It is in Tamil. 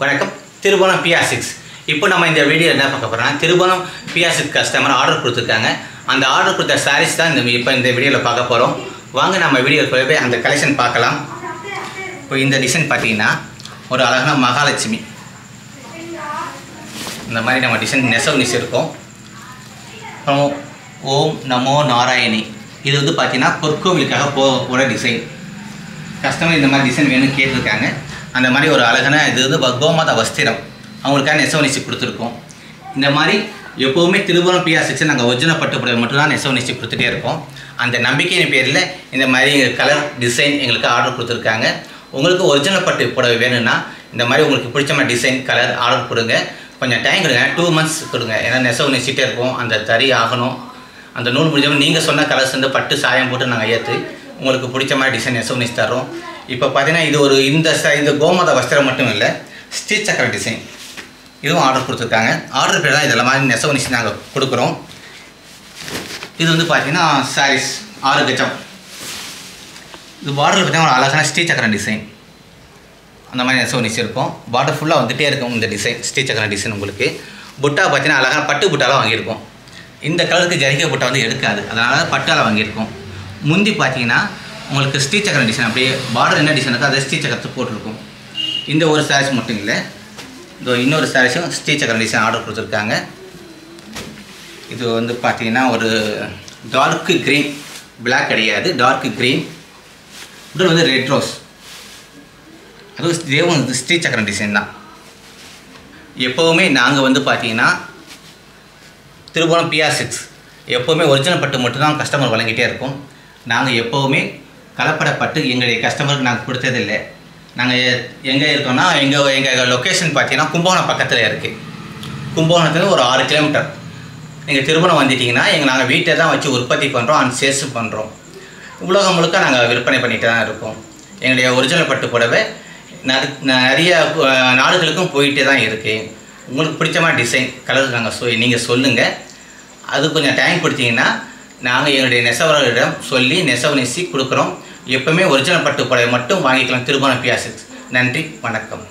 வணக்கம் திருபுவனம் PR6 இப்போ நம்ம இந்த வீடியோ என்ன பார்க்க போறோம்னா திருபுவனம் PR6 கஸ்டமர் ஆர்டர் கொடுத்திருக்காங்க அந்த ஆர்டர் கொடுத்த sarees தான் இப்போ இந்த வீடியோல பார்க்க போறோம் வாங்க நம்ம வீடியோக்குள்ள போய் அந்த கலெக்ஷன் பார்க்கலாம் இப்போ இந்த டிசைன் பாத்தீங்கன்னா ஒரு அழகான மகாலட்சுமி இந்த மாதிரி நம்ம டிசைன் நெசவு இருக்கும் அப்புறம் ஓம் நமோ நாராயணி இது வந்து பாத்தீங்கன்னா பொற்கோவிலுக்காக போற டிசைன் கஸ்டமர் இந்த மாதிரி டிசைன் வேணும் கேட்டிருக்காங்க அந்த மாதிரி ஒரு அழகான இது வந்து கோமாதா வஸ்திரம் அவங்களுக்காக நெசவு நெசி கொடுத்துருக்கோம் இந்த மாதிரி எப்போவுமே திருபுவனம் PR6 நாங்கள் ஒரிஜினல் பட்டு புடவை மட்டும் தான் நெசவு நெசி கொடுத்துட்டே இருக்கோம் அந்த நம்பிக்கையின் பேரில் இந்த மாதிரி கலர் டிசைன் எங்களுக்கு ஆர்டர் கொடுத்துருக்காங்க உங்களுக்கு ஒரிஜினல் பட்டு புடவை வேணும்னா இந்த மாதிரி உங்களுக்கு பிடிச்ச மாதிரி டிசைன் கலர் ஆர்டர் கொடுங்க கொஞ்சம் டைம் கொடுங்க 2 months கொடுங்க ஏன்னா நெசவு நெசிட்டே இருப்போம் அந்த தறி ஆகணும் அந்த நூல் முடிஞ்சவங்க நீங்கள் சொன்ன கலர்ஸ் வந்து பட்டு சாயம் போட்டு நாங்கள் ஏற்று உங்களுக்கு பிடிச்ச மாதிரி டிசைன் நெசவு நெசி தரோம் இப்போ பார்த்தீங்கன்னா இது ஒரு இந்த கோமாதா வஸ்திரம் மட்டும் இல்லை ஸ்டீச் சக்கர டிசைன் இதுவும் ஆர்டர் கொடுத்துருக்காங்க ஆர்டர் பேர் தான் இதெல்லாம் மாதிரி நெசவு நெசி நாங்கள் கொடுக்குறோம் இது வந்து பார்த்தீங்கன்னா சாரீஸ் 6 கஜம் இது பார்டரில் பார்த்தீங்கன்னா ஒரு அழகான ஸ்டீச் சக்கர டிசைன் அந்த மாதிரி நெசவு நெசி இருக்கும் பார்டர் ஃபுல்லாக வந்துகிட்டே இருக்கும் இந்த டிசைன் ஸ்டீச் சக்கர டிசைன் உங்களுக்கு புட்டா பார்த்தீங்கன்னா அழகான பட்டு புட்டாலாம் வாங்கியிருக்கோம் இந்த கலருக்கு ஜரிகை புட்டா வந்து எடுக்காது அதனால் பட்டால் வாங்கியிருக்கோம் முந்தி பார்த்தீங்கன்னா உங்களுக்கு ஸ்டீச் சக்கர டிசைன் அப்படியே பார்டர் என்ன டிசைன் இருக்கோ அதை ஸ்டீச் சக்கரத்தை போட்டிருக்கும் இந்த ஒரு சாரீஸ் மட்டும் இல்லை இதோ இன்னொரு சாரீஸும் ஸ்டீச் சக்கர டிசைன் ஆர்டர் கொடுத்துருக்காங்க இது வந்து பார்த்தீங்கன்னா ஒரு டார்க்கு க்ரீன் பிளாக் கிடையாது டார்க்கு க்ரீன் இது வந்து ரெட் ரோஸ் அதுவும் தேவன் ஸ்டீச் சக்கர டிசைன் தான் எப்போவுமே நாங்கள் வந்து பார்த்தீங்கன்னா திருபுவனம் PR6 எப்போவுமே ஒரிஜினல் பட்டு மட்டும்தான் கஸ்டமர் வழங்கிட்டே இருக்கோம் நாங்கள் எப்போவுமே கலப்படப்பட்டு எங்களுடைய கஸ்டமருக்கு நாங்கள் கொடுத்ததில்லை நாங்கள் எங்கே இருக்கோம்னா எங்கள் லொக்கேஷன் பார்த்தீங்கன்னா கும்பகோணம் பக்கத்தில் இருக்குது கும்பகோணத்தில் ஒரு 6 கிலோமீட்டர் நீங்கள் திருபுவனம் வந்துட்டிங்கன்னா நாங்கள் வீட்டை தான் வச்சு உற்பத்தி பண்ணுறோம் அண்ட் சேல்ஸ் பண்ணுறோம் உலகம் முழுக்க நாங்கள் விற்பனை பண்ணிட்டு தான் இருக்கோம் எங்களுடைய ஒரிஜினல் பட்டு புடவை நிறைய நாடுகளுக்கும் போயிட்டே தான் இருக்குது உங்களுக்கு பிடிச்ச மாதிரி டிசைன் கலர் நாங்கள் நீங்கள் சொல்லுங்கள் அது கொஞ்சம் டைம் கொடுத்தீங்கன்னா நாங்கள் எங்களுடைய நெசவர்களிடம் சொல்லி நெசவு நெசி கொடுக்குறோம் எப்போவுமே ஒரிஜினல் பட்டு புடவை மட்டும் வாங்கிக்கலாம் திருபுவனம் PR6 நன்றி வணக்கம்